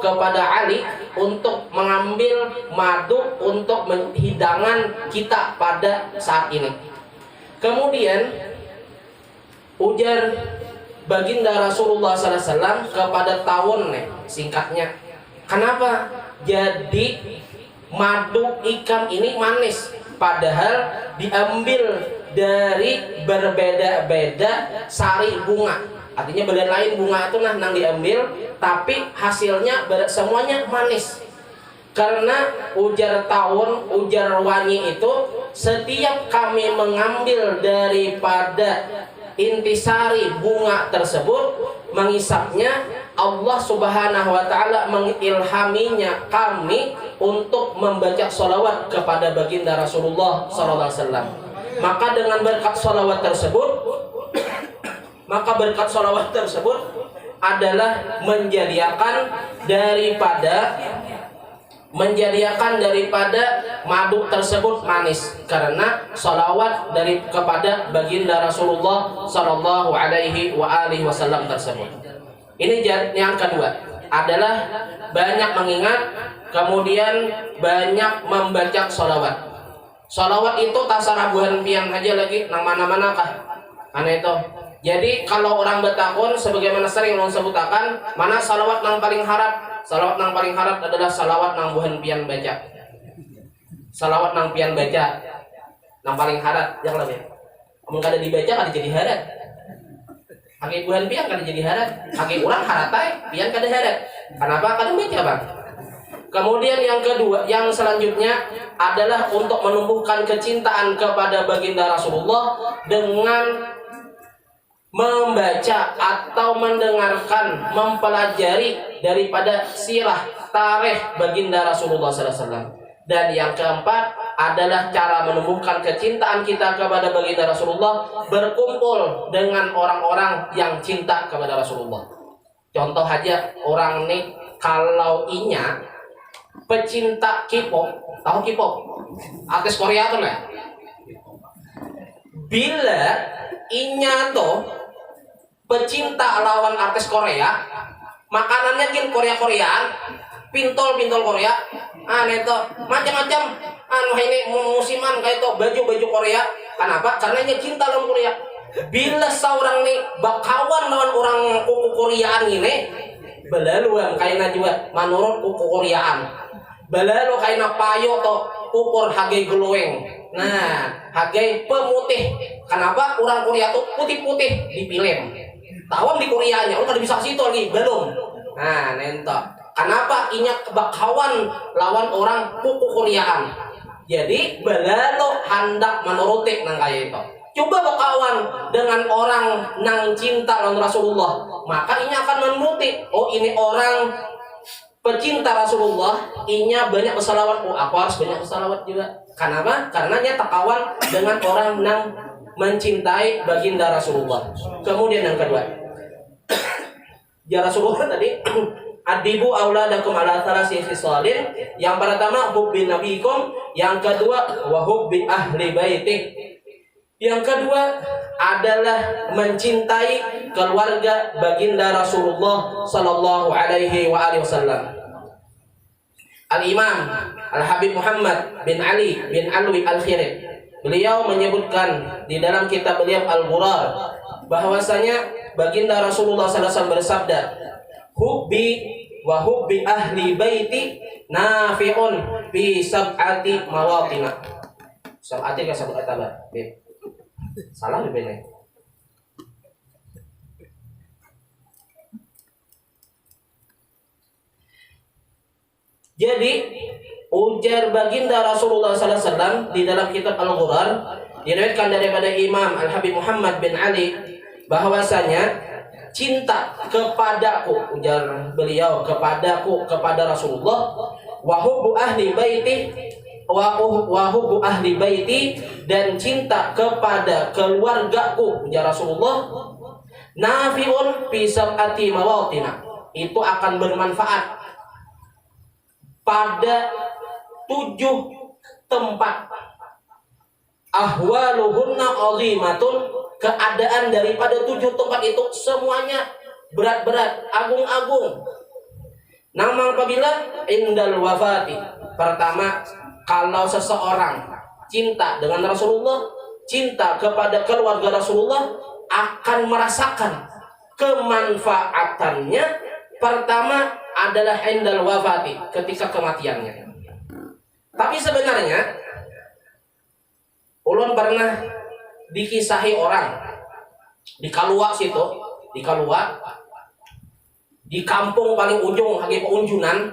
kepada Ali untuk mengambil madu untuk hidangan kita pada saat ini. Kemudian ujar baginda Rasulullah SAW kepada tawon, singkatnya, kenapa jadi madu ikan ini manis padahal diambil dari berbeda-beda sari bunga, artinya bagian lain bunga itu nang diambil, tapi hasilnya semuanya manis. Karena ujar tawon, ujar wanyi itu, setiap kami mengambil daripada intisari bunga tersebut, mengisapnya, Allah Subhanahu wa Ta'ala mengilhaminya kami untuk membaca sholawat kepada baginda Rasulullah SAW. Maka dengan berkat sholawat tersebut adalah menjadikan daripada madu tersebut manis, karena sholawat kepada baginda Rasulullah Sallallahu Alaihi Wasallam tersebut. Ini yang kedua adalah banyak mengingat, kemudian banyak membaca sholawat. Sholawat itu tasarabuhan pian aja lagi nama-nama kah? Aneh itu. Jadi kalau orang bertakun, sebagaimana sering orang sebutakan, mana salawat yang paling harap? Salawat yang paling harap adalah salawat yang buhan pian baca. Salawat yang pian baca, yang paling harap, yang lebih. Kamu kada dibaca kada jadi harap. Haki buhan pian kada jadi harap. Haki orang haratai, pian kada harap. Kenapa kada baca bang? Kemudian yang kedua, yang selanjutnya adalah untuk menumbuhkan kecintaan kepada baginda Rasulullah dengan membaca atau mendengarkan, mempelajari daripada sirah tarikh baginda Rasulullah SAW. Dan yang keempat adalah cara menumbuhkan kecintaan kita kepada baginda Rasulullah, berkumpul dengan orang-orang yang cinta kepada Rasulullah. Contoh aja, orang nih kalau inya pecinta K-pop, tahu K-pop? Artis Korea tuh lah. Bila inya tuh pecinta lawan artis Korea, makanannya kin Korea-Koreaan, pintol-pintol Korea, itu macam-macam, ini musiman kayak itu baju-baju Korea. Kenapa? Karena dia cinta lawan Korea. Bila seorang nih bakawan lawan orang kuku Koreaan ini, belaluan kayak juga menurut kuku Koreaan. Balalu kayak payo to ukur hage glowing. Nah, hage pemutih. Kenapa orang Korea tuh putih-putih di film? Tawang di Koreanya, orang kada bisa situ lagi belum. Nah, nento. Kenapa inya bakawan lawan orang kuku Koreaan? Jadi balalu hendak menuruti nang kaya itu. Coba bakawan dengan orang nang cinta lawan Rasulullah, maka inya akan menuruti. Oh, ini orang pecinta Rasulullah, inya banyak bersalawat. Oh, aku harus banyak bersalawat juga. Kenapa? Karena dia takawan dengan orang yang mencintai baginda Rasulullah. Kemudian yang kedua, ya Rasulullah tadi adibu auladakum ala thalasi khisalin. Yang pertama hubbi nabiyikum, yang kedua wa hubbi ahli baiti. Yang kedua adalah mencintai keluarga baginda Rasulullah Sallallahu Alaihi Wasallam. Al-Imam Al-Habib Muhammad bin Ali bin Alwi Al-Khirib, beliau menyebutkan di dalam kitab beliau Al-Ghurar bahwasanya baginda Rasulullah SAW bersabda, hubbi wa hubbi ahli baiti nafi'un fi sab'ati mawatina. Sab'ati ka sab'at tabar. Salah bener. Jadi ujar baginda Rasulullah SAW di dalam kitab Al-Ghurar, diriwayatkan daripada Imam Al-Habib Muhammad bin Ali bahwasanya cinta kepadaku, ujar beliau, kepadaku, kepada Rasulullah, wa hubbu ahli baiti, wa hubbu ahli baiti, dan cinta kepada keluargaku, ujar Rasulullah, nafi'un fi sab'ati mawatina, itu akan bermanfaat pada 7 tempat. Ahwaluhunna azimatun, keadaan daripada 7 tempat itu semuanya berat-berat, agung-agung. Nama apabila indal wafati. Pertama, kalau seseorang cinta dengan Rasulullah, cinta kepada keluarga Rasulullah, akan merasakan kemanfaatannya. Pertama adalah indal wafati, ketika kematiannya. Tapi sebenarnya ulun pernah dikisahi orang di Kalua situ, di Kalua, di kampung paling ujung lagi Unjunan,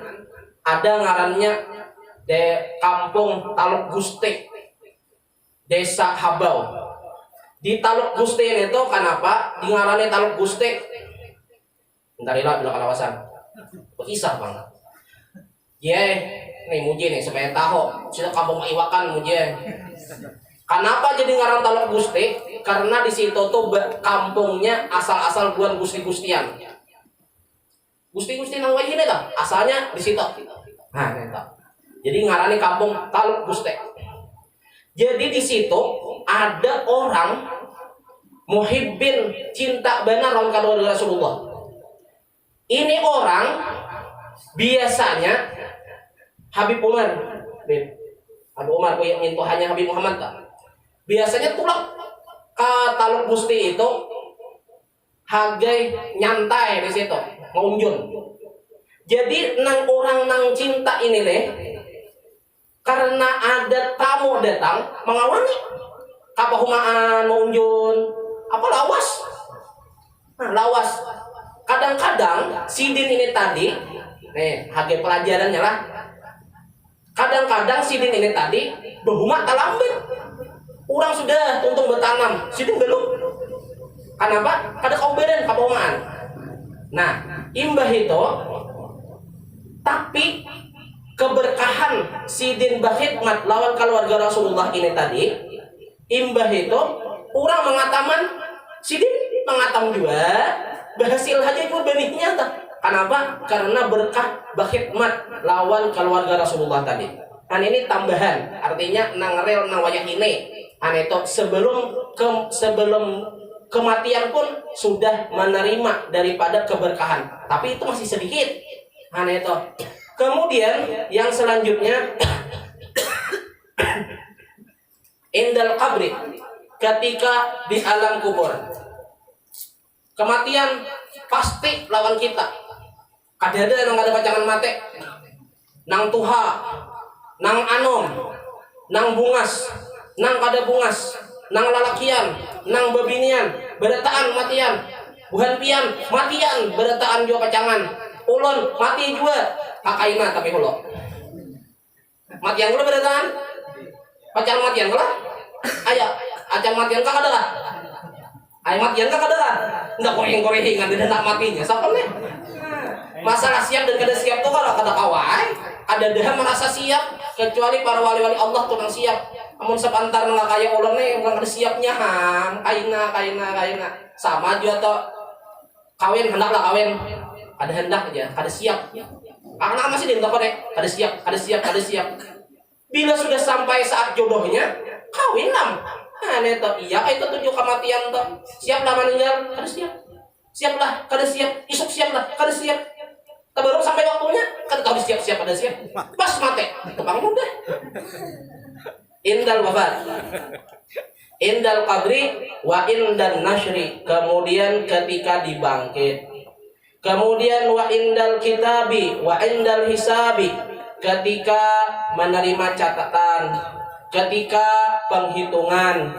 ada ngarannya de kampung Taluk Guste, desa Habau. Di Taluk Guste itu kenapa di ngarane Taluk Guste? Entarilah bila kalawasan kisah bang. Nih muji nih supaya tahu sini kampung Iwakan muji. Kenapa jadi ngaran Taluk Guste? Karena di situ tuh kampungnya asal-asal buan Gusti-Gustian. Gusti-Gusti nang wajine dah, asalnya di situ. Nah, itu. Jadi ngarani kampung Taluk Guste. Jadi di situ ada orang muhibbin, cinta benar orang keluarga Rasulullah. Ini orang biasanya Habib Umar, Habib Umar yang minta hanya Habib Muhammad tak? Biasanya tulak ke Taluk Gusti itu hagai nyantai di situ, ngunjun. Jadi nang orang nang cinta ini nih, karena ada tamu datang mengawani, apa humaan ngunjun, apa lawas, nah, lawas. Kadang-kadang sidin ini tadi, nih hagai pelajarannya lah. Kadang-kadang sidin ini tadi berhuma talambit. Orang sudah untung bertanam, sidin belum. Kenapa? Kada kau beren kapomaan. Nah, imbah itu, tapi keberkahan sidin berkhidmat lawan keluarga Rasulullah ini tadi, imbah itu orang mengataman sidin mengatam juga, berhasil aja itu benihnya tak. Kenapa? Karena berkah berkhidmat lawan keluarga Rasulullah tadi. Kan ini tambahan, artinya nang rel nang wayah ini, itu sebelum kematian pun sudah menerima daripada keberkahan, tapi itu masih sedikit. Itu. Kemudian yang selanjutnya indal qabri, ketika di alam kubur. Kematian pasti lawan kita. Kadada nang ada pacangan mate, nang tuha, nang anom, nang bungas, nang kada bungas, nang lalakian, nang bebinian, berataan matian, buhan pian matian, berataan juga pacangan, ulon mati juga, kakaina tapi hulo. Matian gula berataan, pacangan matian gula, ayah, acan matian kak ada lah, ayah matian kak ada lah, ndak koreng-koreng ada nak matinya, siapa nih? Masalah siap dan kada siap tuh kalau kada kawai, ada dah merasa siap, kecuali para wali-wali Allah tuh nang siap. Amun sepantar nggak kayak ulun nih, nggak ada siapnya ham, kaina. Sama juga tuh kawin hendaklah kawin, ada hendak aja, kada siap. Anak masih di tempat deh, kada siap. Bila sudah sampai saat jodohnya, kawin nam. Nah, itu iya, itu tujuh kematian tuh. Siaplah meninggal, kada siap. Siaplah, kada siap. Isuk siaplah, kada siap. Baru sampai waktunya, kan kau siap-siap ada siap. Pas mati, tebang mudah. Indal wafat, indal qabri, wa indal nashri. Kemudian ketika dibangkit. Kemudian wa indal kitabi, wa indal hisabi. Ketika menerima catatan, ketika penghitungan,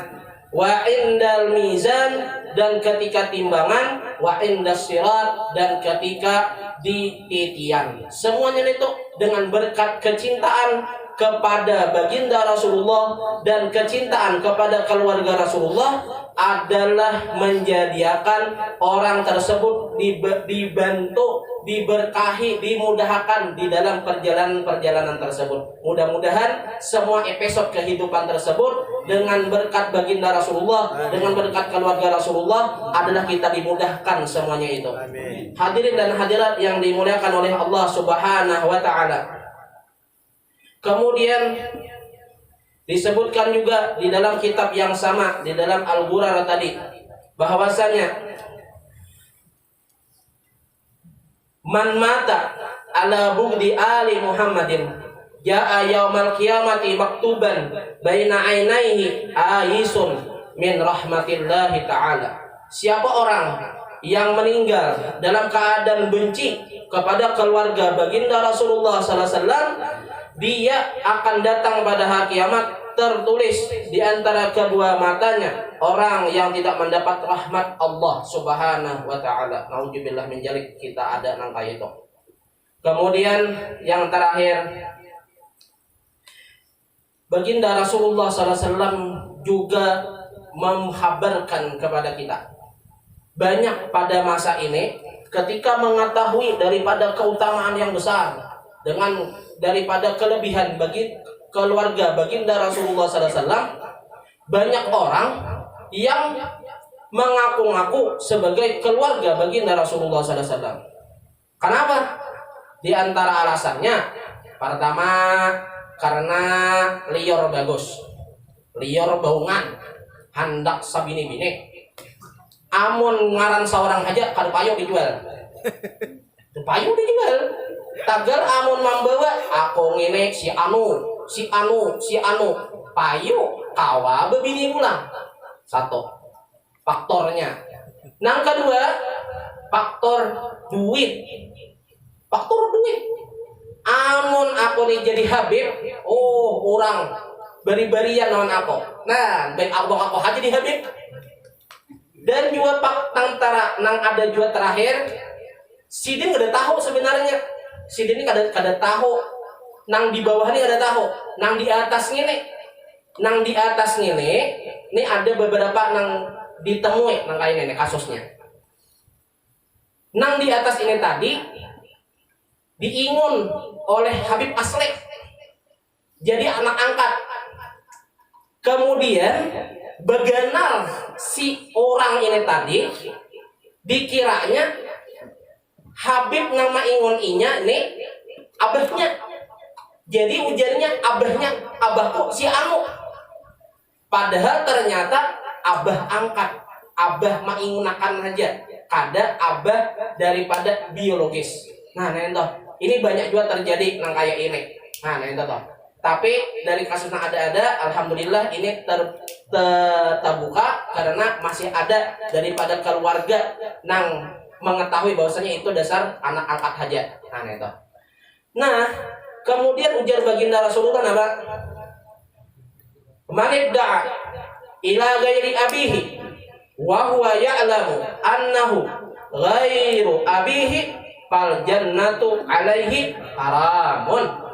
wa indal mizan, dan ketika timbangan, wa indas sirat, dan ketika di titian. Semuanya itu dengan berkat kecintaan kepada baginda Rasulullah dan kecintaan kepada keluarga Rasulullah adalah menjadikan orang tersebut dibantu, diberkahi, dimudahkan di dalam perjalanan tersebut. Mudah-mudahan semua episode kehidupan tersebut dengan berkat baginda Rasulullah, dengan berkat keluarga Rasulullah adalah kita dimudahkan semuanya itu. Amin. Hadirin dan hadirat yang dimuliakan oleh Allah Subhanahu wa taala. Kemudian disebutkan juga di dalam kitab yang sama, di dalam Al-Ghurar tadi, bahwasanya man mata ala bugdi ali Muhammadin jaa yaumal qiyamati maktuban baina ainaihi aisun min rahmatillahi ta'ala. Siapa orang yang meninggal dalam keadaan benci kepada keluarga baginda Rasulullah sallallahu alaihi wasallam, dia akan datang pada hari kiamat tertulis di antara kedua matanya orang yang tidak mendapat rahmat Allah Subhanahu wa taala. Nauzubillah min dzalik, kita ada nang kaya itu. Kemudian yang terakhir, baginda Rasulullah sallallahu alaihi wasallam juga menghabarkan kepada kita, banyak pada masa ini ketika mengetahui daripada keutamaan yang besar dengan daripada kelebihan bagi keluarga baginda Rasulullah sallallahu alaihi wasallam, banyak orang yang mengaku-ngaku sebagai keluarga baginda Rasulullah sallallahu alaihi wasallam. Kenapa? Di antara alasannya, pertama karena lior bagus, lior baungan, handak sabini-bini. Amun ngaran seorang aja kada payo dijual. Payo dijual. Tagar amun membawa aku ngene si anu payo kawa bebini pulang. Satu faktornya. Yang kedua, faktor duit. Amun aku nih jadi Habib, orang bari-barian lawan aku. Nah, baik aku aja di Habib. Dan juga pak tantara nang ada juga terakhir, sidin kada tahu sebenarnya. Sidin ini kada tahu. Nang di bawah ini kada tahu. Nang di atas ini ini ada beberapa nang ditemui nang kayak ini kasusnya. Nang di atas ini tadi diingun oleh Habib Aslek jadi anak angkat. Kemudian beganal si orang ini tadi dikiranya Habib nama ingun inya nih abahnya. Jadi ujarnya abahku si anu. Padahal ternyata abah angkat, abah maingunakan aja, kada abah daripada biologis. Nah, ini banyak juga terjadi nang kayak ini. Nah, toh. Tapi dari kasus yang ada, alhamdulillah ini terbuka karena masih ada daripada keluarga nang mengetahui bahwasanya itu dasar anak angkat saja. Nah, itu. Nah, kemudian ujar baginda Rasulullah apa? Manidda ila ghairi abihi wa huwa ya'lamu annahu ghairu abihi fal jannatu alaihi haramun.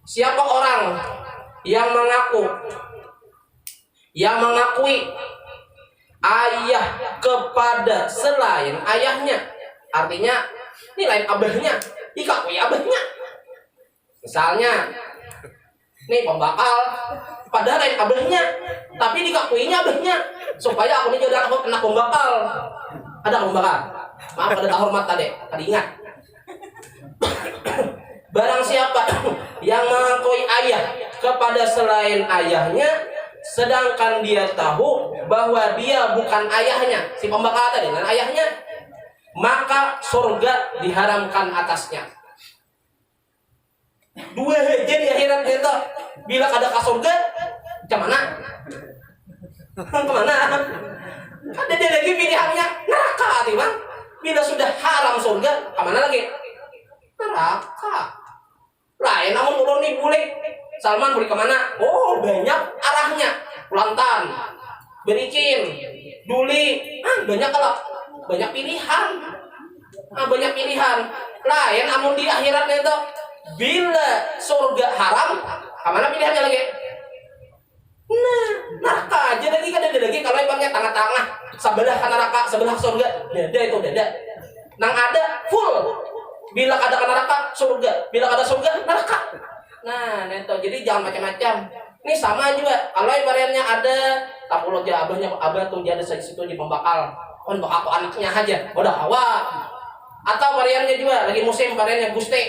Siapa orang yang mengakui ayah kepada selain ayahnya, artinya ini lain abahnya, dikakui abahnya. Misalnya, nih pembakal, padahal lain abahnya, tapi dikakuinya abahnya, supaya aku ini jadi anak pembakal. Ada pembakal, maaf ada hormat tadi ingat. Barang siapa yang mengakui ayah kepada selain ayahnya, sedangkan dia tahu bahwa dia bukan ayahnya, si pembakal tadi dengan ayahnya, maka surga diharamkan atasnya. Dua aja di akhirat itu. Bila ada ke surga, kemana? Kemana? Ada dia lagi pilihannya neraka, bang. Bila sudah haram surga, kemana lagi? Neraka. Lain namun ulun nih boleh Salman boleh kemana? Oh banyak arahnya, Kulantan, Berikin, Duli, banyak kalau banyak pilihan, banyak pilihan. Lain namun di akhiratnya itu bila surga haram, kemana pilihannya lagi? Nah, neraka aja lagi kan ada lagi kalau ibaratnya tengah-tengah, sebelah neraka, sebelah surga, dada itu dada. Nang ada full. Bila ada neraka surga, bila ada surga neraka. Nah, neto. Jadi jangan macam-macam. Ini sama juga. Kalau ibaratnya ada tapulo aja abah tuh jadi situ di pembakal. Untuk aku anaknya aja. Udah awak. Atau variannya juga lagi musim variannya Gusti.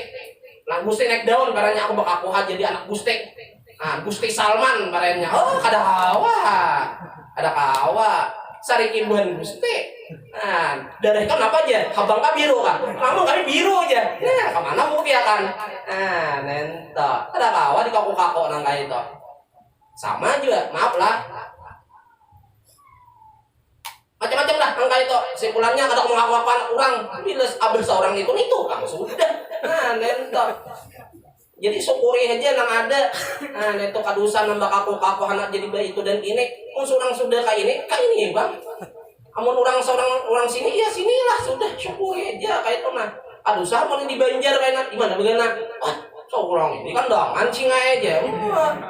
Nah, Gusti naik daun variannya aku bakal aja jadi anak Gusti. Nah, Gusti Salman variannya. Oh, ada awak. Ada awak. Sarikibuhan Gusti. Nah, dari kan apa aja? Habang biru kan? Kamu kali biru aja. Nah, kemana mungkin? rupiah kan. Nento. Ada kawan di kaku-kaku nang kayak itu. Sama juga, maaf lah. Macam-macam lah angka itu. Simpulannya ada mengaku-akuan orang. Bila abis seorang itu kan sudah. Nento. Jadi syukuri aja nang ada. Nento kadusan nambah kaku-kaku anak jadi bayi itu dan ini. Orang sudah kayak ini bang. Amun orang sini ya sinilah sudah syukuri aja kayak itu nah. Aduh sama nih di Banjar kayak gimana bagaimana? Seorang ini kan dong mancing aja.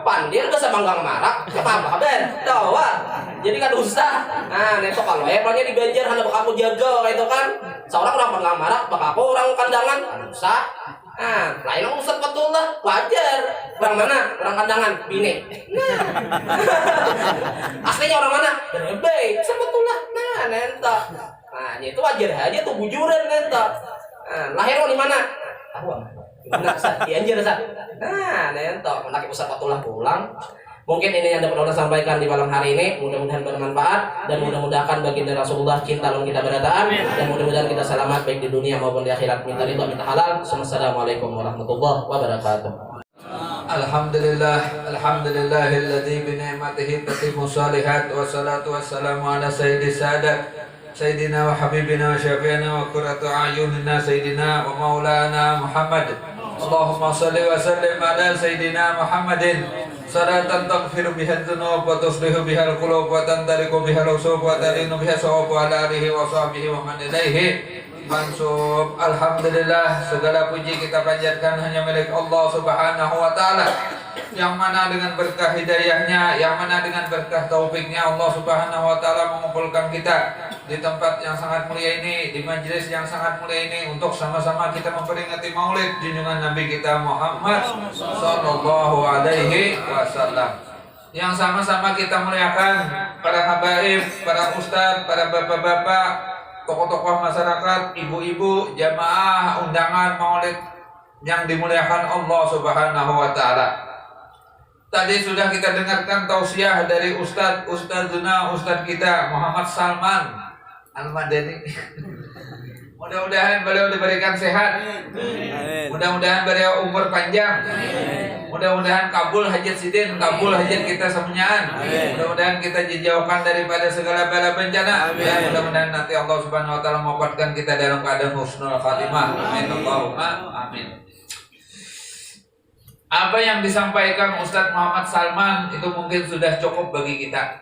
Pandir udah sama gang marak. Apa kabar? Tahu jadi kan usah. Neto kalau hebatnya di Banjar hanya bakaku jaga kayak itu kan. Seorang orang gang marak, bakaku orang kandangan. Usah. Lain urusan betul lah, wajar. Orang mana? Orang kandangan, bini. Aslinya orang mana? Berbeda, betul lah. Nento. Itu wajar aja tuh bujuran nento. Lahir di mana? Tahu. Mana Ustaz? Di Anjar Ustaz. Nento, menak Ustaz Fatullah pulang. Mungkin ini yang dapat kita sampaikan di malam hari ini. Mudah-mudahan bermanfaat dan mudah-mudahan baginda Rasulullah cinta lawan kita berataan dan mudah-mudahan kita selamat baik di dunia maupun di akhirat. Minta ridho, minta halal. Assalamualaikum warahmatullahi wabarakatuh. Alhamdulillahilladzi bi ni'matihi tatimmu shalihat wa salatu wassalamu ala sayyidis sadat sayyidina wa habibina wa syafi'ina wa qurratu a'yunina sayyidina wa maulana Muhammad. Allahumma shalli wa sallim ala sayyidina Muhammadin salatan taghfiru biha dzunub wa tuslihu biha al-qulub wa tantariqu biha al-usub wa talinu biha sawab wa ala alihi wa sahbihi wa man ilaihi mansub. Alhamdulillah, segala puji kita panjatkan hanya milik Allah Subhanahu wa taala, yang mana dengan berkah hidayahnya, yang mana dengan berkah taufiknya Allah Subhanahu wa taala mengumpulkan kita di tempat yang sangat mulia ini, di majelis yang sangat mulia ini untuk sama-sama kita memperingati Maulid junjungan Nabi kita Muhammad sallallahu alaihi wasallam. Yang sama-sama kita muliakan para habaib, para ustadz, para bapak-bapak, tokoh-tokoh masyarakat, ibu-ibu, jamaah undangan Maulid yang dimuliakan Allah Subhanahu wa taala. Tadi sudah kita dengarkan tausiah dari Ustadz kita Muhammad Salman Al-Madani. Mudah-mudahan beliau diberikan sehat. Mudah-mudahan beliau umur panjang. Mudah-mudahan kabul hajat sidin, kabul hajat kita semuanya. Mudah-mudahan kita dijauhkan daripada segala bala bencana. Dan mudah-mudahan nanti Allah Subhanahu wa taala mewafatkan kita dalam keadaan husnul khatimah. Amin Allahumma amin. Apa yang disampaikan Ustadz Muhammad Salman itu mungkin sudah cukup bagi kita.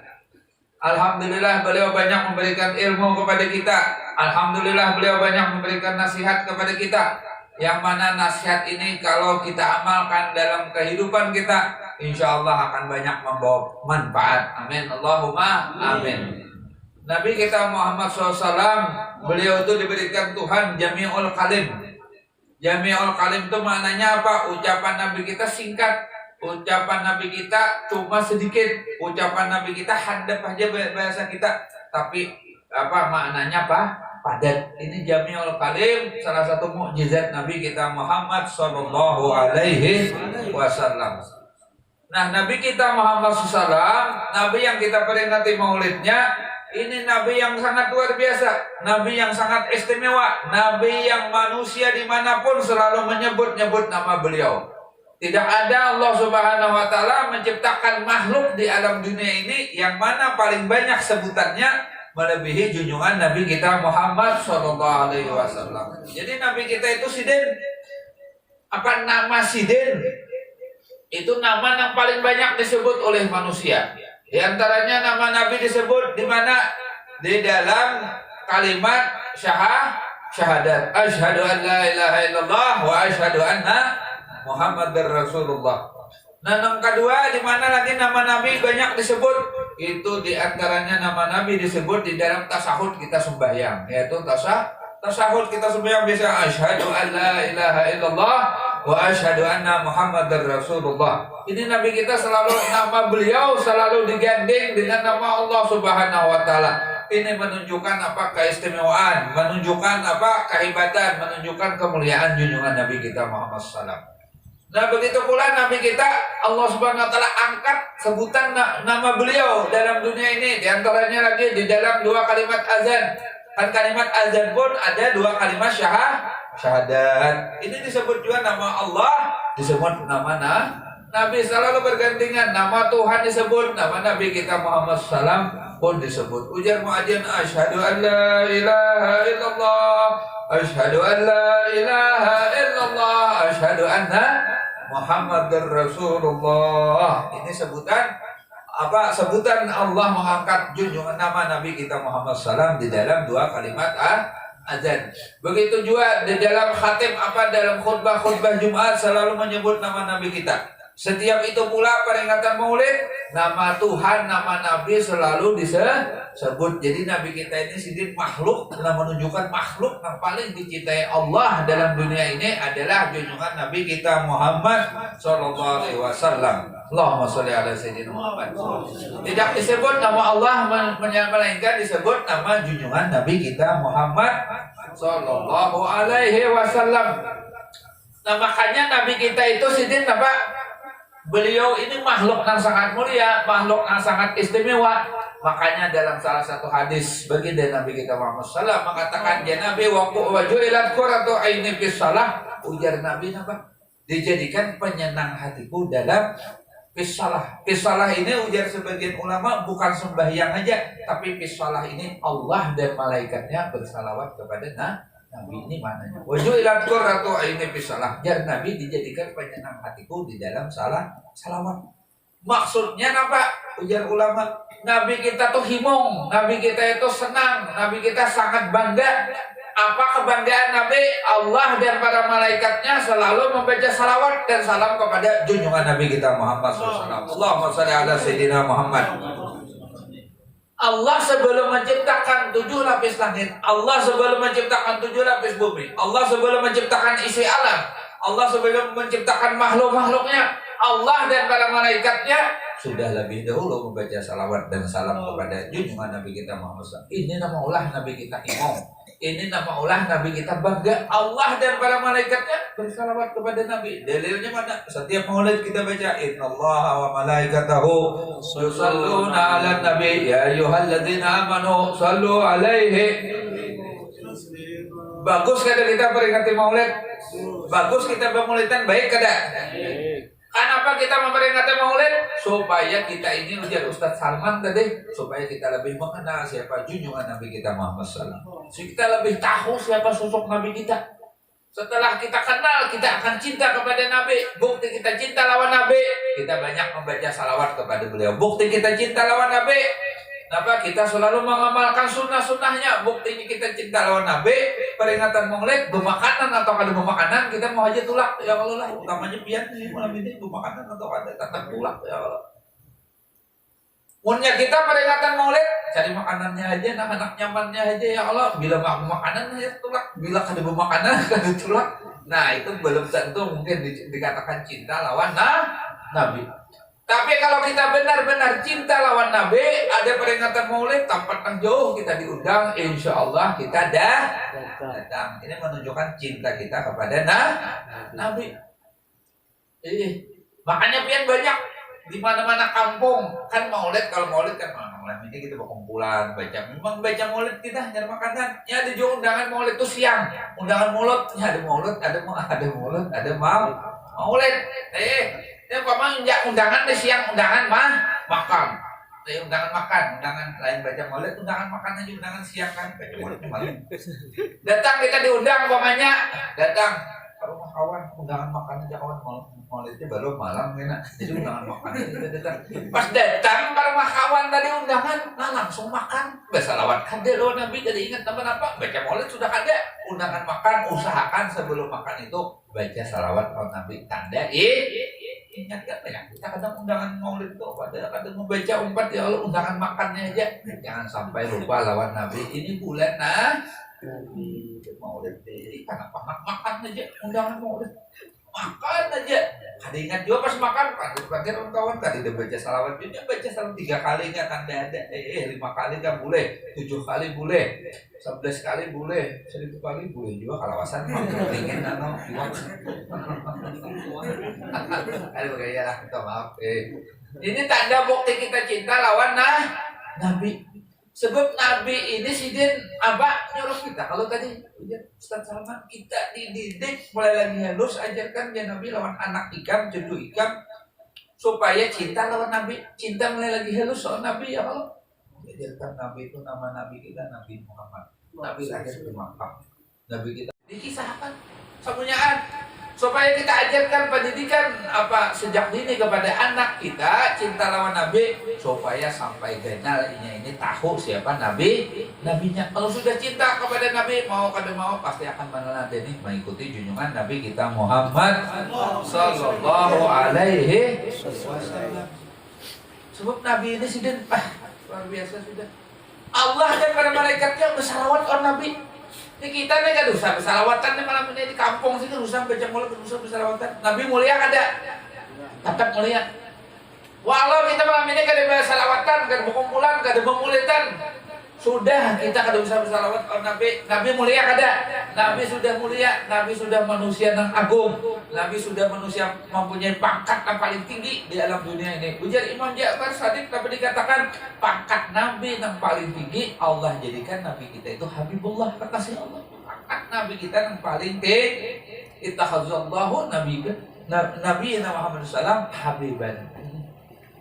Alhamdulillah beliau banyak memberikan ilmu kepada kita. Alhamdulillah beliau banyak memberikan nasihat kepada kita. Yang mana nasihat ini kalau kita amalkan dalam kehidupan kita, insya Allah akan banyak membawa manfaat. Amin Allahumma amin. Nabi kita Muhammad SAW, beliau itu diberikan Tuhan Jami'ul Kalim. Jami'ul Kalim itu maknanya apa? Ucapan Nabi kita singkat. Ucapan Nabi kita cuma sedikit. Ucapan Nabi kita handap aja bahasa kita. Tapi apa maknanya apa? Padat. Ini Jami'ul Kalim, salah satu mukjizat Nabi kita Muhammad sallallahu alaihi wasallam. Nah, Nabi kita Muhammad SAW, Nabi yang kita peringati maulidnya, ini Nabi yang sangat luar biasa, Nabi yang sangat istimewa, Nabi yang manusia dimanapun selalu menyebut-nyebut nama beliau. Tidak ada Allah Subhanahu wa taala menciptakan makhluk di alam dunia ini yang mana paling banyak sebutannya melebihi junjungan Nabi kita Muhammad sallallahu alaihi wasallam. Jadi Nabi kita itu Sidin. Apa nama Sidin? Itu nama yang paling banyak disebut oleh manusia. Di antaranya nama Nabi disebut di mana? Di dalam kalimat syahadat. Asyhadu an la ilaha illallah wa asyhadu anna Muhammadar Rasulullah. Nah, yang kedua di mana lagi nama Nabi banyak disebut? Itu di antaranya nama Nabi disebut di dalam tasahud kita sembahyang, yaitu tasahud kita sembahyang bisa asyhadu an la ilaha illallah wa asyhadu anna Muhammadar Rasulullah. Ini Nabi kita selalu nama beliau selalu digandeng dengan nama Allah Subhanahu wa taala. Ini menunjukkan apa keistimewaan, menunjukkan apa kehebatan, menunjukkan kemuliaan junjungan Nabi kita Muhammad SAW. Nah, begitu pula Nabi kita Allah Subhanahu wa taala angkat sebutan nama beliau dalam dunia ini. Di antaranya lagi di dalam dua kalimat azan. Kan kalimat azan pun ada dua kalimat syahadat. Ini disebut juga nama Allah, disebut nama Nabi, selalu bergandengan. Nama Tuhan disebut, nama Nabi kita Muhammad SAW pun disebut. Ujar muadzin, asyhadu an la ilaha illallah, asyhadu an la ilaha illallah, asyhadu anna Muhammadur Rasulullah. Ini sebutan Allah mengangkat junjungan nama Nabi kita Muhammad SAW di dalam dua kalimat azan. Begitu juga di dalam khatib dalam khutbah Jumat selalu menyebut nama Nabi kita. Setiap itu pula peringatan Maulid, nama Tuhan, nama Nabi selalu disebut. Jadi Nabi kita ini sendiri makhluk, menunjukkan makhluk yang paling dicintai Allah dalam dunia ini adalah junjungan Nabi kita Muhammad sallallahu alaihi wasallam. Allahumma sholli ala sayyidina Muhammad. Tidak disebut nama Allah melainkan disebut nama junjungan Nabi kita Muhammad sallallahu alaihi wasallam. Nah, makanya Nabi kita itu sendiri apa? Beliau ini makhluk yang sangat mulia, makhluk yang sangat istimewa. Makanya dalam salah satu hadis baginda Nabi kita Muhammad SAW mengatakan, ya Nabi wajulat qurratu aini fis shalah. Ujar Nabi apa? Dijadikan penyenang hatiku dalam fis shalah. Fis shalah ini ujar sebagian ulama bukan sembahyang aja, tapi fis shalah ini Allah dan malaikatnya bersalawat kepada Nabi. Ini maknanya wajulat qurratu aini fis shalah. Jar Nabi dijadikan penyenang hatiku di dalam salawat. Maksudnya apa? Ujar ulama, Nabi kita tuh himong, Nabi kita itu senang, Nabi kita sangat bangga. Apa kebanggaan Nabi? Allah dan para malaikatnya selalu membaca salawat dan salam kepada junjungan Nabi kita Muhammad SAW. Allahumma sholli ala sayyidina Muhammad. Allah sebelum menciptakan 7 lapis langit, Allah sebelum menciptakan 7 lapis bumi, Allah sebelum menciptakan isi alam, Allah sebelum menciptakan makhluk-makhluknya, Allah dan para malaikatnya sudah lebih dahulu membaca salawat dan salam kepada junjungan Nabi kita Muhammad SAW. Ini nama ulah Nabi kita imam, ini nama ulah Nabi kita bangga. Allah dan para malaikatnya bersalawat kepada Nabi. Dalilnya mana? Setiap maulid kita baca innallaha wa malaikatahu yusalluna 'alan nabi ya ayyuhalladzina amanu sallu 'alaihi. Bagus kada kita peringati maulid? Bagus kita bermaulidan, baik kada? Kenapa kita memperingati maulid? Supaya kita ini ujar Ustaz Salman tadi, supaya kita lebih mengenal siapa junjungan Nabi kita Muhammad SAW. Supaya kita lebih tahu siapa sosok Nabi kita. Setelah kita kenal, kita akan cinta kepada Nabi. Bukti kita cinta lawan Nabi, kita banyak membaca salawat kepada beliau. Bukti kita cinta lawan Nabi, kenapa kita selalu mengamalkan sunnah-sunnahnya. Buktinya kita cinta lawan Nabi, peringatan maulid, bermakanan atau kada bermakanan, kita mau aja tulak. Ya Allah lah, utamanya pian nih, malam ini bermakanan atau kada tetap tulak. Ya Allah. Punya kita peringatan maulid, cari makanannya aja, anak nyamannya aja. Ya Allah, bila mau makanan ya tulak, bila kada bermakanan kada tulak. Nah itu belum tentu mungkin dikatakan cinta lawan Nabi. Tapi kalau kita benar-benar cinta lawan Nabi, ada peringatan maulid, tempat yang jauh kita diundang, insya Allah kita datang. Ini menunjukkan cinta kita kepada Nabi. Makanya pian banyak di mana-mana kampung kan maulid. Kalau maulid kan malam ini kita berkumpulan baca. Memang baca maulid kita nyari makanan. Ya ada juga undangan maulid itu siang. Undangan maulid, ya ada maulid, ada maulid, ada maulid. Ya paman undangan di siang, undangan makan. Undangan makan, undangan lain baca maulid, undangan makan aja, undangan siang kan baca maulid malam. Datang kita diundang pamannya, datang. Kalau mau kawan undangan makan aja kawan maulidnya baru malam enak. Jadi undangan makan aja kita datang. Pas datang para kawan tadi undangan, nah langsung makan. Bersalawat kada loh Nabi, jadi ingat teman apa? Baca maulid sudah kada. Undangan makan, usahakan sebelum makan itu baca salawat kalau Nabi tanda ingat gak ya? Kita kadang undangan maulid itu kadang membaca umpat ya Allah undangan makannya aja. Jangan sampai lupa lawan Nabi. Ini bulan Nabi maulid ini kenapa makan aja undangan maulid makan aja. Ada ingat juga pas makan panggil kawan tadi udah baca salawat juga baca salawat 3 kali nggak tanda ada 5 kali nggak boleh 7 kali boleh 11 kali boleh 1000 kali boleh juga kalawasan ingin nano ada gaya lah minta maaf ini tanda bukti kita cinta lawan Nabi. Sebab Nabi ini sidin apa nyuruh kita. Kalau tadi Ustaz Salman kita dididik mulai lagi halus, ajarkan ya Nabi lawan anak ikam, cucu ikam, supaya cinta lawan Nabi, cinta mulai lagi halus soal Nabi ya Allah. Ajarkan Nabi itu nama Nabi kita Nabi Muhammad. Nabi lahir di Makkah. Nabi kita dikisahkan semuanya supaya kita ajarkan pendidikan apa sejak dini kepada anak kita cinta lawan Nabi supaya sampai kenal ini tahu siapa nabinya. Kalau sudah cinta kepada Nabi mau kada mau pasti akan meneladani mengikuti junjungan Nabi kita Muhammad sallallahu alaihi wasallam. Sebab Nabi ini sudah luar biasa sudah. Allah dan para malaikatnya bersalawat on Nabi. Ini kita nih kan usah bersalawatan nih malam ini di kampung sini usah baca mulut usah bersalawatan. Nabi mulia kada? Tetap mulia. Walau kita malam ini kada bersalawatan, kada berkumpulan, kada bermulitan, sudah kita kada usah bersalawat on Nabi. Nabi mulia kada? Nabi sudah mulia. Nabi sudah manusia yang agung. Nabi sudah manusia mempunyai pangkat yang paling tinggi di alam dunia ini. Ujar Imam Ja'far Shadiq dapat dikatakan pangkat Nabi yang paling tinggi Allah jadikan Nabi kita itu Habibullah kekasih Allah. Pangkat Nabi kita yang paling tinggi ittakhadzallahu Nabi Muhammad SAW Habiban.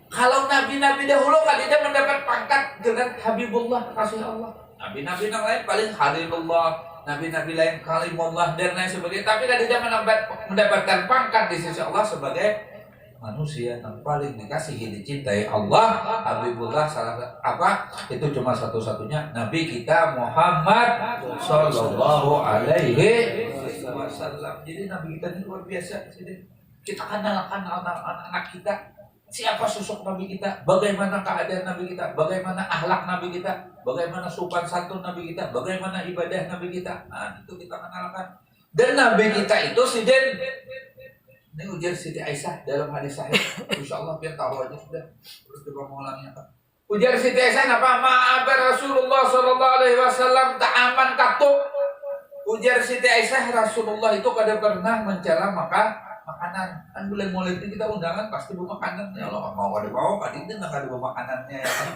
Kalau nabi-nabi dahulu kan tidak mendapat pangkat dengan Habibullah kekasih Allah. Nabi-nabi yang lain paling Khalilullah, nabi-nabi lain Kalimullah dan lain sebagainya. Tapi kan tidak mendapatkan pangkat di sisi Allah sebagai manusia yang paling dikasihi dicintai Allah. Habibullah salah apa? Itu cuma satu-satunya Nabi kita Muhammad sallallahu alaihi wasallam. Jadi Nabi kita ini luar biasa. Kita kenalkan anak-anak kita. Siapa sosok Nabi kita, bagaimana keadaan Nabi kita, bagaimana akhlak Nabi kita, bagaimana sopan santun Nabi kita, bagaimana ibadah Nabi kita. Nah, itu kita kenalkan. Dan Nabi kita itu sidin. Ini ujar Siti Aisyah dalam hadis sahih. Insyaallah biar tahu aja sudah. Terus coba mengulangnya apa? Ujar Siti Aisyah apa? Ma'abar Rasulullah sallallahu alaihi wasallam ta'aman katu. Ujar Siti Aisyah Rasulullah itu kada pernah mencela makanan. Kan bulan Maulid itu kita undangan pasti bawa makanan ya Allah mau kada bawa kadang enggak ada bawa makanannya ya kan.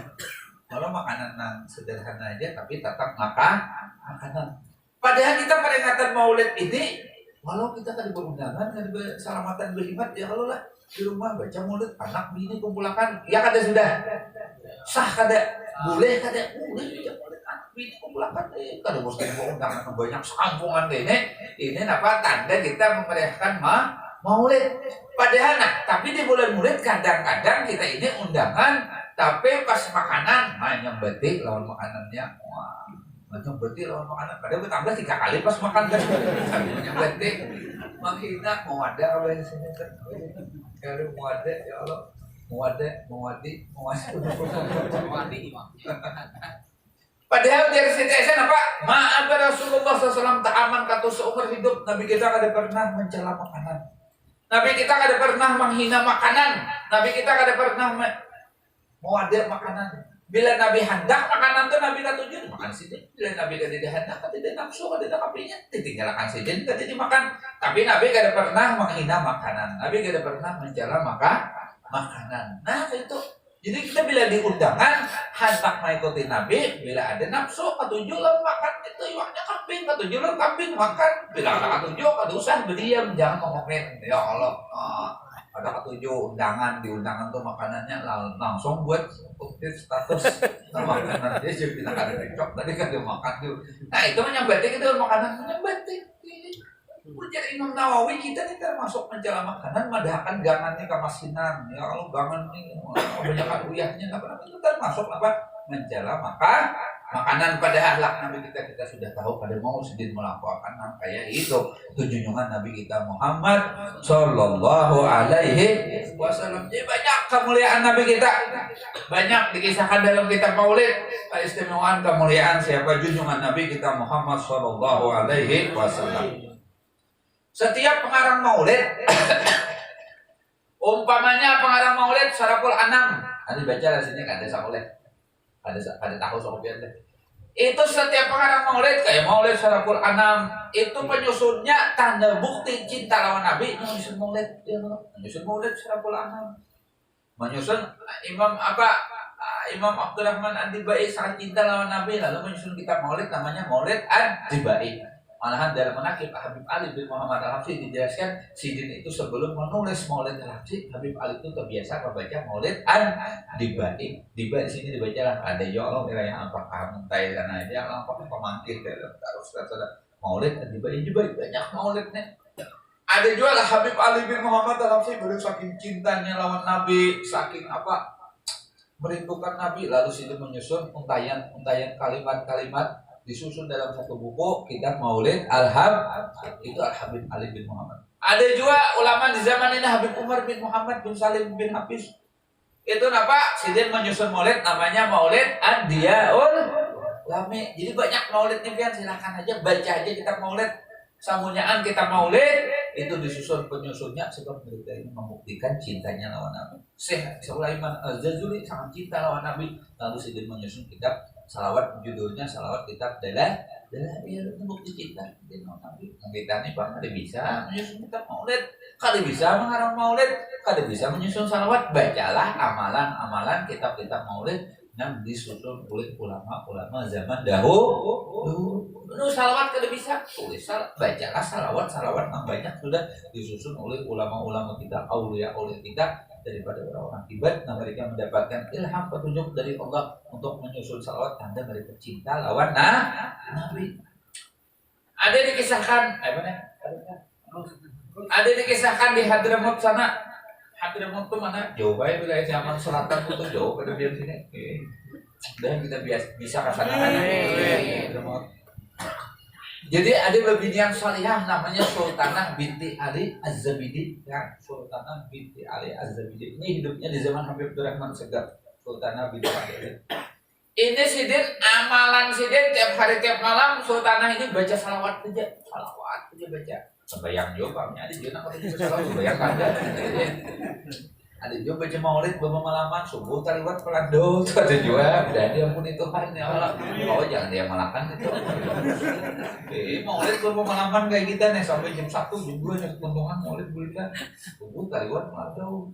Kalau makanan yang sederhana aja tapi tetap makanan. Padahal kita peringatan Maulid ini walau kita kada berundangan kada bersalamatan berkhidmat ya Allah lah di rumah baca Maulid anak bini kumpulakan ya kada sudah sah kada boleh baca Maulid anak bini kumpulakan kada mesti bawa undangan banyak sekampungan ini apa tanda kita memeriahkan Maulid. Padahal tapi di bulan Maulid kadang-kadang kita ini undangan tapi pas makanan nyambeti lawan makanannya nyambeti lawan makanan padahal tambah 3 kali pas makan kan nyambeti menghina mau ada oleh sini kan kalau mau ada ya Allah mewadi padahal dari Siti Aisyah apa? Maaf Rasulullah SAW ta'aman kata seumur hidup Nabi kita kada pernah mencela makanan. Nabi kita kada pernah menghina makanan. Nabi kita kada pernah mau ada makanan. Bila Nabi hendak makanan tu Nabi katujuan makan sidin. Bila Nabi kada hendak kada nafsu kada kapinya ditinggalkan sidin kada dimakan. Tapi Nabi kada pernah menghina makanan. Nabi kada pernah mencela makanan. Nah itu. Jadi kita bila diundangan hendak mengikuti Nabi, bila ada nafsu ketujuh lah makan itu iwaknya kambing, ketujuh lah kambing makan. Bila ada ketujuh, kada usah berdiam, jangan ngomongin. Ya Allah, ada ketujuh undangan di undangan tuh makanannya langsung buat status makanan dia jadi kita kada cocok tadi kan dia makan tuh. Nah itu menyambati kita makanan menyambati. Ujar Imam Nawawi kita ini termasuk mencela makanan madahkan gangannya kemasinan ya kalau gangan ini kebanyakan uyahnya apa itu termasuk apa mencela makanan pada akhlak Nabi kita sudah tahu pada mau sedih melakukan kayak itu junjungan Nabi kita Muhammad sallallahu alaihi wasallam. Jadi banyak kemuliaan Nabi kita banyak dikisahkan dalam kitab Maulid keistimewaan kemuliaan siapa junjungan Nabi kita Muhammad sallallahu alaihi wasallam. Setiap pengarang Maulid umpamanya pengarang Maulid Syaraful Anam nanti baca di sini kan ada Maulid ada tahu soal biar deh itu setiap pengarang Maulid kayak Maulid Syaraful Anam itu penyusunnya tanda bukti cinta lawan Nabi menyusun Maulid ya menyusun Maulid Syaraful Anam menyusun Imam apa Imam Abdurrahman Ad-Dibai sangat cinta lawan Nabi, lalu menyusun kitab Maulid namanya Maulid Ad-Dibai. Malahan dalam manaqib Habib Ali bin Muhammad Al-Habsyi dijelaskan Sidin itu sebelum menulis Maulid Al-Habsyi, Habib Ali itu terbiasa membaca Maulid Ad-Dibai. Dibai di sini dibaca ada ya Allah wilayah apakah mentai dan aja Allah apakah pemangkit terus Maulid Ad-Dibai juga banyak maulidnya. Ada juga lah Habib Ali bin Muhammad Al-Habsyi beliau saking cintanya lawan Nabi, saking merindukan Nabi, lalu Sidin menyusun untayan kalimat-kalimat disusun dalam satu buku kitab Maulid itu Al-Habib Ali bin Muhammad. Ada juga ulama di zaman ini Habib Umar bin Muhammad bin Salim bin Hafiz. Itu Sidin menyusun Maulid namanya Maulid Ad-Diyaul Lami. Jadi banyak Maulid nih kan, silakan aja baca aja kitab Maulid. Samunyaan kitab Maulid itu disusun penyusunnya sebab mereka ini membuktikan cintanya lawan Nabi. Syekh Sulaiman Al-Jazuli sangat cinta lawan Nabi, lalu Sidin menyusun kitab salawat, judulnya salawat kitab Dalail, itu bukti cinta lawan Nabi. Kita nih Pak kada bisa menyusun kitab Maulid, kada bisa mengarang Maulid, kada bisa menyusun salawat. Bacalah amalan-amalan kitab-kitab Maulid yang disusun oleh ulama-ulama zaman dahulu. Salawat kada bisa, tulis bacalah salawat yang banyak sudah disusun oleh ulama-ulama kita, aulia kita daripada orang-orang Tibet. Nah, mereka mendapatkan ilham petunjuk dari Allah untuk menyusun salawat tanda mereka cinta lawan Nabi. Ada dikisahkan, di Hadramut sana. Hadramut itu mana? Jauh banget wilayah zaman selatan itu jauh pada di sini. Dan kita bisa ke sana. Hadramut. Jadi ada babini yang salihah namanya Sultanah binti Ali Az-Zabidi, ya, Sultanah binti Ali Az-Zabidi. Ini hidupnya di zaman Habib Abdurrahman Segaf. Sultanah binti Ali. Ini Sidin, amalan Sidin tiap hari tiap malam Sultanah ini baca salawat aja baca. Sembayang juga, ada juga kalau baca salawat sembayang ada. Ada juga baca Maulid bermalaman subuh taliwat pelando, ada juga dan dia pun itu Tuhan ya Allah. Oh jangan dia malakan itu. Maulid bermalaman kayak kita nih sampai jam 1 jam 2 nih keuntungan Maulid berita subuh taliwat pelando.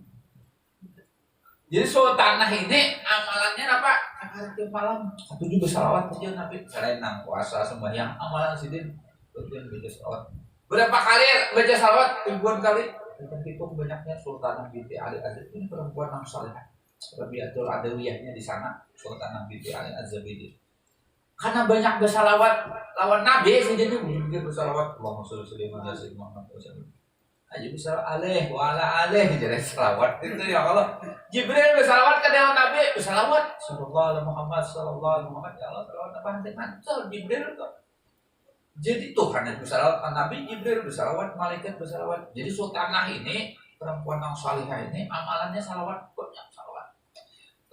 Jadi Sultanah ini amalannya apa? Hari malam satu juga salawat aja Nabi. Selain puasa sembahyang amalan Sidin kemudian baca salawat. Berapa kali baca salawat? Ribuan kali. Hitung banyaknya Sultanah binti Ali Az-Zabidi ini perempuan yang salihah. Rabiatul Adawiyahnya di sana Sultanah binti Ali Az-Zabidi. Karena banyak bersalawat lawan Nabi, Sidin itu bersalawat Allahumma sholli ala sayyidina Muhammad wasallam. Aja bisa alaih wa ala alaih jadi salawat itu ya Allah. Jibril bersalawat ke Nabi, bersalawat sallallahu alaihi Muhammad sallallahu alaihi Muhammad ya Allah salawat apa nanti mantul Jibril tuh. Jadi Tuhan yang bersalawat ke Nabi, Jibril bersalawat, malaikat bersalawat. Jadi Sultanah ini perempuan yang salihah ini amalannya salawat, banyak salawat.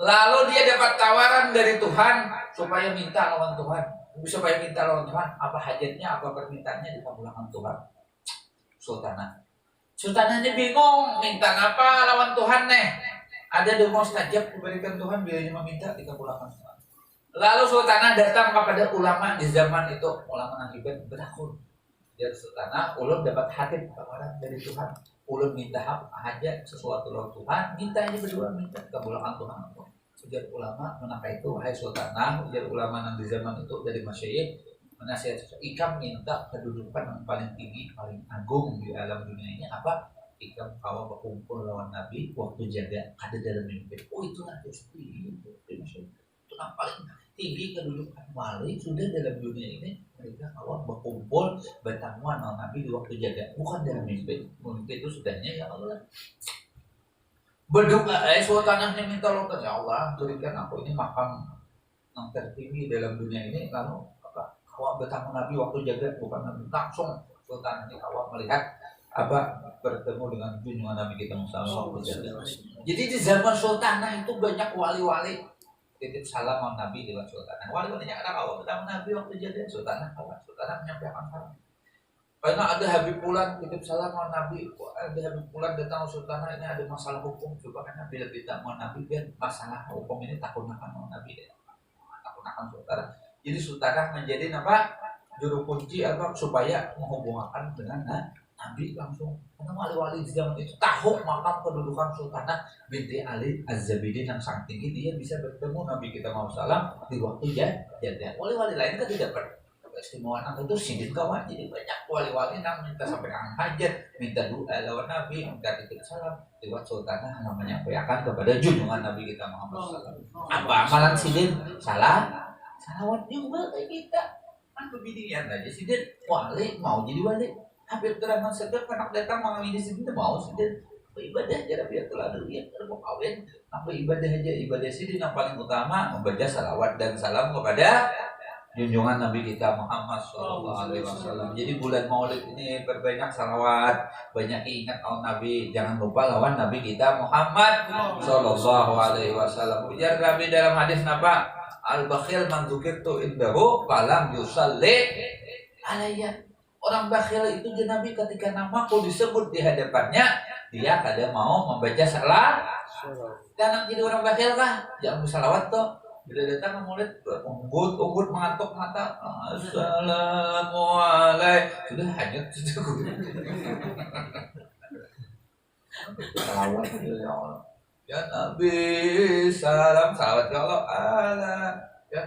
Lalu dia dapat tawaran dari Tuhan supaya minta lawan Tuhan. Supaya minta lawan Tuhan, apa hajatnya, apa permintaannya dikabulkan Tuhan. Sultanah ini bingung, minta apa lawan Tuhan nih. Ada doa mustajab diberikan Tuhan bila dia meminta dikabulkan Tuhan. Lalu Sultanah datang kepada ulama di zaman itu, ulama Nahdliyin berakur. Dia Sultanah, ulun dapat hati tawaran dari Tuhan. Ulun minta hajat sesuatu lawan Tuhan, minta aja berdua minta dikabulkan Tuhan. Ujar ulama, menapa itu wahai Sultanah, ujar ulama di zaman itu dari masyayikh menasihat ikam minta kedudukan yang paling tinggi, paling agung di alam dunia ini apa? Ikam kawa berkumpul lawan Nabi waktu jaga ada dalam mimpi. Oh itu nanti seperti itu yang paling tinggi kedudukan wali sudah dalam dunia ini. Mereka kawa berkumpul bertamuan lawan Nabi di waktu jaga, bukan dalam mimpi. Mimpi itu sudahnya ya Allah. Berdoa, Sultanahnya minta Allah, ya Allah berikan aku ini makam yang tertinggi dalam dunia ini. Lalu awak bertemu Nabi waktu jaga, bukan Nabi langsung. Sultan ini awak melihat bertemu dengan junjungan Nabi kita Muhammad SAW. Jadi di zaman Sultanah itu banyak wali-wali titip salam sama Nabi lewat Sultanah. Wali-walinya ada awak bertemu Nabi waktu jaga, Sultanah menyampaikan salam. Karena ada Habib Fulan titip salam sama Nabi, ada Habib Fulan datang ke Sultanah, ini ada masalah hukum, coba karena bila kita mau Nabi biar masalah hukum ini takunakan sama Nabi deh. Takunakan Sultanah. Jadi Sultanah menjadi juru kunci supaya menghubungkan dengan Nabi langsung, karena wali-wali di zaman itu tahu makam kedudukan Sultanah binti Ali Az-Zabidi yang sangat tinggi, dia bisa bertemu Nabi kita Muhammad SAW di waktu jadah. Wali-wali lain kan tidak dapat keistimewaan itu sidin kawan. Jadi banyak wali-wali yang minta sampai hajat, minta doa lawan Nabi, minta titip salam lewat Sultanah namanya akan kepada junjungan Nabi kita Muhammad SAW. Apa amalan sidin? Salawat juga kayak kita. Kan kebinian aja sidin wali mau jadi wali. Hampir terangan sedap anak datang mengamini sini mau sedih ibadah jarak biar telah dulu ya mau kawin apa ibadah aja ibadah sini yang paling utama membaca salawat dan salam kepada junjungan Nabi kita Muhammad SAW. Jadi bulan Maulid ini berbanyak salawat, banyak ingat on Nabi, jangan lupa lawan Nabi kita Muhammad SAW. Ujar Nabi dalam hadis napa al-bakhil man dzukirtu indahu falam yusalli alayya. Orang bakhil itu Nabi ketika namaku disebut di hadapannya, dia kada mau membaca salat. Jangan jadi orang bakhil kah? Jangan bersalawat toh. Bila datang maulid, unggut mengantuk mata. Assalamualaikum. Sudah hajat sudah. Salawat ya Allah. Ya Nabi salam salawat ya Allah ala ya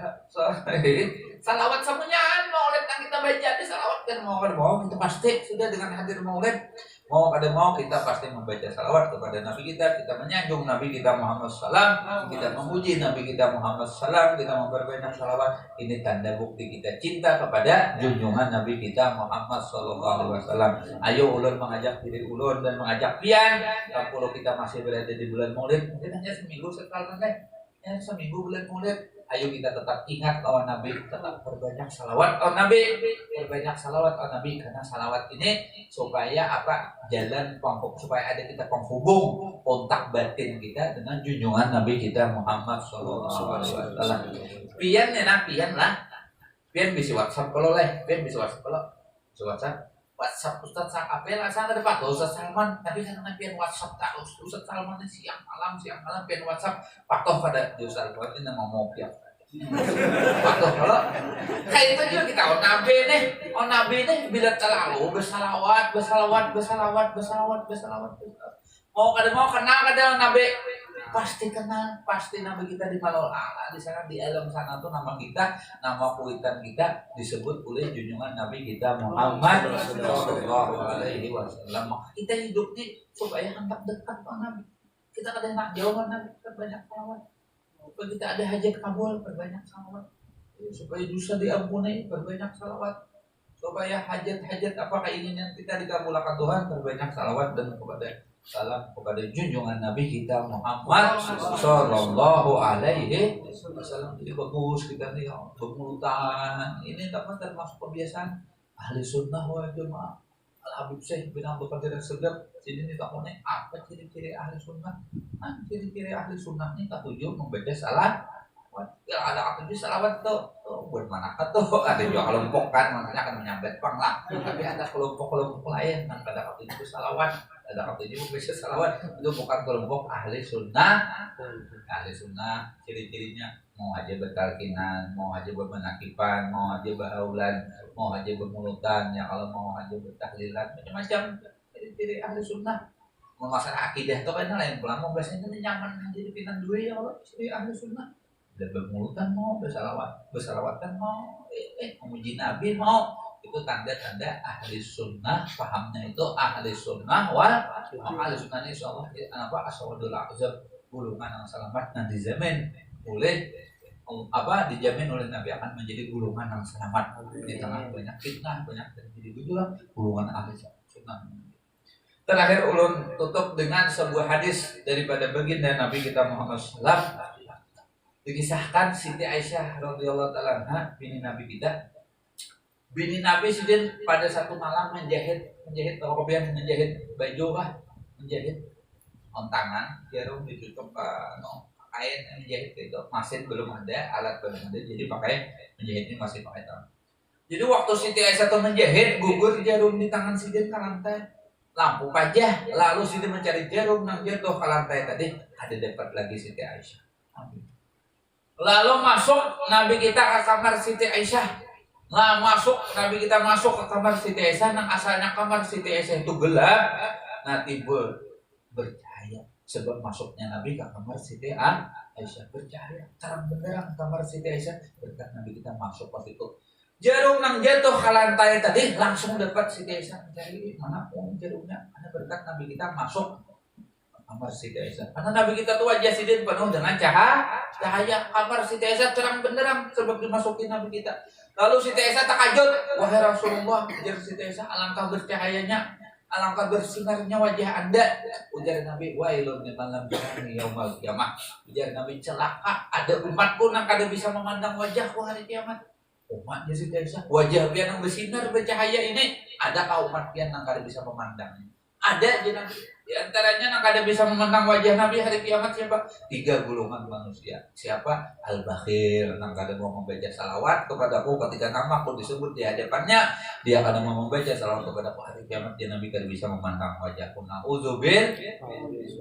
salawat semuanya maulid yang kita baca di salawat kan mau kita pasti sudah dengan hadir maulid mau kita pasti membaca salawat kepada Nabi kita menyanjung Nabi kita Muhammad SAW, kita memuji Nabi kita Muhammad SAW, kita memperbanyak salawat. Ini tanda bukti kita cinta kepada junjungan Nabi kita Muhammad SAW. Ayo ulun mengajak diri ulun dan mengajak pian. Kalau kita masih berada di bulan maulid, mungkin hanya seminggu sekali ya seminggu bulan maulid. Ayo kita tetap ingat lawan Nabi, tetap berbanyak salawat lawan Nabi, karena salawat ini supaya apa? Jalan supaya ada kita penghubung kontak batin kita dengan junjungan Nabi kita Muhammad SAW. Pian bisa WhatsApp kalau WhatsApp Ustaz Apel asal ada Pak Ustaz Salman, tapi jangan pian WhatsApp terus. Ustaz Salman siang malam pian WhatsApp patuh pada Ustaz Salman ini mau pian. Patuh kalau kayak itu juga kita Nabi nih bila terlalu bersalawat. Mau kenal Nabi. Pasti Nabi kita di Malol Ala di sana di alam sana tuh nama kuitan kita disebut oleh junjungan Nabi kita Muhammad Sallallahu Alaihi Wasallam. Kita hidup nih supaya hendak dekat dengan Nabi. Kita kadang nak jauh dengan Nabi, banyak salawat. Supaya kita ada hajat kabul, berbanyak salawat. Supaya dosa diampuni, berbanyak salawat. Supaya hajat-hajat apa keinginan kita dikabulkan Tuhan, berbanyak salawat dan salam kepada junjungan Nabi kita Muhammad Sallallahu Alaihi Wasallam. Jadi bagus kita nih pemulutan ini dapat termasuk kebiasaan ahli sunnah wal jamaah. Al Habib Syekh bin Abdul Qadir As-Segaf sini nih tak mana apa ciri-ciri ahli sunnah? Ciri-ciri ahli sunnah ini ketujuh membaca salat. Ya ada ketujuh salawat tuh buat mana tuh ada juga kelompok kan makanya akan menyambat pang lah. Tapi ada kelompok lain yang ada ketujuh salawat. Ada ketujuh membaca salawat itu bukan kelompok ahli sunnah. Ahli sunnah ciri-cirinya mau aja bertalkinan, mau aja bermenakipan, mau aja berhaulan, mau aja bermulutan, ya kalau mau aja bertahlilan macam-macam ciri-ciri ahli sunnah. Mau masalah akidah itu kan lain pulang mau bahasanya nyaman jadi pinan dua ya kalau ciri ahli sunnah. Dan bermulutan mau bersalawatan mau memuji Nabi mau itu tanda-tanda ahli sunnah. Pahamnya itu ahli sunnah ahli sunnah ini insyaallah aswadul azab gulungan yang selamat nanti zaman oleh dijamin oleh Nabi akan menjadi gulungan yang selamat di tengah banyak fitnah banyak terjadi itulah gulungan ahli sunnah. Terakhir ulun tutup dengan sebuah hadis daripada baginda Nabi kita Muhammad SAW. Dikisahkan Siti Aisyah radhiyallahu taala anha bini Nabi kita. Bini Nabi sidin pada satu malam menjahit baju menjahit ontangan jarum ditutup kain menjahit itu mesin belum ada alat belum ada jadi pakai menjahitnya masih pakai tangan. Jadi waktu Siti Aisyah itu menjahit gugur jarum di tangan sidin ke lantai lampu pajah lalu sidin mencari jarum yang jatuh ke lantai tadi ada dapat lagi Siti Aisyah. Lalu masuk Nabi kita ke kamar Siti Aisyah. Nah masuk, Nabi kita masuk ke kamar Siti Aisyah, nang asalnya kamar Siti Aisyah itu gelap, nah tiba bercahaya. Sebab masuknya Nabi ke kamar Siti Aisyah bercahaya, terang benderang kamar Siti Aisyah berkat Nabi kita masuk pas itu. Jarum nang jatuh ke lantai tadi langsung dapat Siti Aisyah mencari mana pun jarumnya, karena berkat Nabi kita masuk kamar Siti Aisyah. Karena Nabi kita tuh wajah sidin penuh dengan cahaya kamar Siti Aisyah terang benderang sebab dimasuki Nabi kita. Lalu Siti Aisyah takajud, wahai Rasulullah, ujar Siti Aisyah, alangkah bercahayanya, alangkah bersinarnya wajah Anda. Ujar Nabi, wailun liman lam yarani yaumal qiyamah. Ujar Nabi, celaka ada umatku yang kada bisa memandang wajahku hari kiamat. Umatnya Siti Aisyah, wajah pian yang bersinar bercahaya ini, adakah umat pian yang kada bisa memandangnya? Ada aja Nabi. Di antaranya yang kada bisa memandang wajah Nabi hari kiamat siapa? 3 golongan manusia. Siapa? Al-bakhil, yang kada mau membaca salawat kepadaku ketika namaku disebut di hadapannya. Dia kada mau membaca salawat kepadaku hari kiamat. Dia Nabi kada bisa memandang wajahku. Na'udzubil.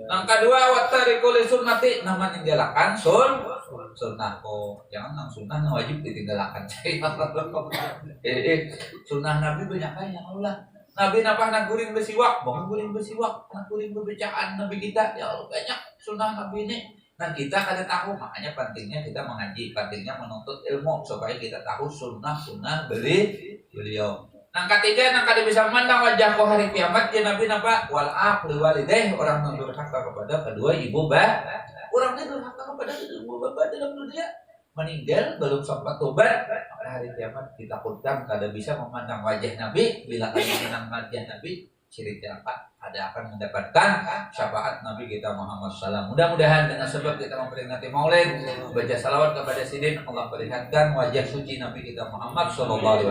Yang kedua, wattariqul sunnati, nama meninggalkan sunnahku. Jangan nang sunnah nang wajib ditinggalkan. Sunnah Nabi banyak kaya Allah. Nabi napa nak guring bersiwak, bangun guring bersiwak, nak guring berbacaan Nabi kita, ya Allah banyak sunnah Nabi ini. Nah kita kada tahu, makanya pentingnya kita mengaji, pentingnya menuntut ilmu supaya kita tahu sunnah beliau. Nah ketiga, nak kada bisa memandang wajahku hari kiamat, ya Nabi napa wal aqli walidayh, orang yang durhaka kepada kedua ibu bapak. Orang yang durhaka kepada kedua ibu bapak dalam dunia meninggal belum sempat tobat, pada hari kiamat kita takutkan kada bisa memandang wajah Nabi. Bila kada memandang wajah Nabi, ciri-ciri apa? Ada akan mendapatkan syafaat Nabi kita Muhammad SAW. Mudah-mudahan dengan sebab kita memperingati Maulid, baca salawat kepada Sidin, Allah perlihatkan wajah suci Nabi kita Muhammad SAW.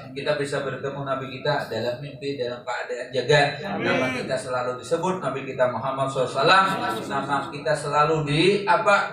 Kita bisa bertemu Nabi kita dalam mimpi, dalam keadaan jaga. Nama kita selalu disebut Nabi kita Muhammad SAW. Nama kita selalu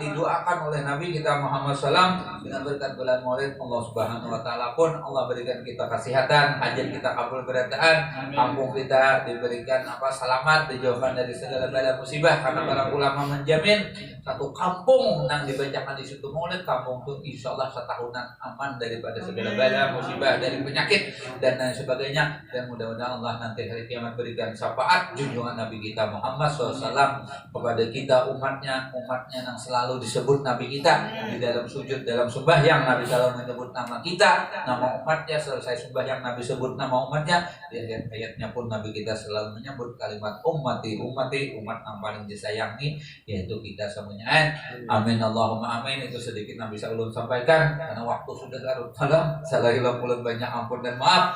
didoakan oleh Nabi kita Muhammad SAW. Dengan berkat bulan Maulid, Allah Subhanahu Wa Taala pun Allah berikan kita kesehatan, hajat kita kabul berataan, kampung kita diberikan selamat, dijauhkan dari segala bala musibah, karena para ulama menjamin satu kampung yang dibacakan di situ Maulid, kampung itu insya Allah setahunan aman daripada segala bala musibah, dari penyakit dan lain sebagainya. Dan mudah-mudahan Allah nanti hari kiamat berikan syafaat junjungan Nabi kita Muhammad SAW kepada kita umatnya yang selalu disebut Nabi kita di dalam sujud, dalam sembahyang Nabi selalu menyebut nama kita, nama umatnya. Selesai sembahyang Nabi sebut nama umatnya. Di ayat-ayatnya pun Nabi kita selalu menyebut kalimat umat yang paling disayangi, yaitu kita semuanya. Amin Allahumma amin. Itu sedikit yang bisa ulun sampaikan karena waktu sudah larut malam. Salah banyak ampun dan maaf.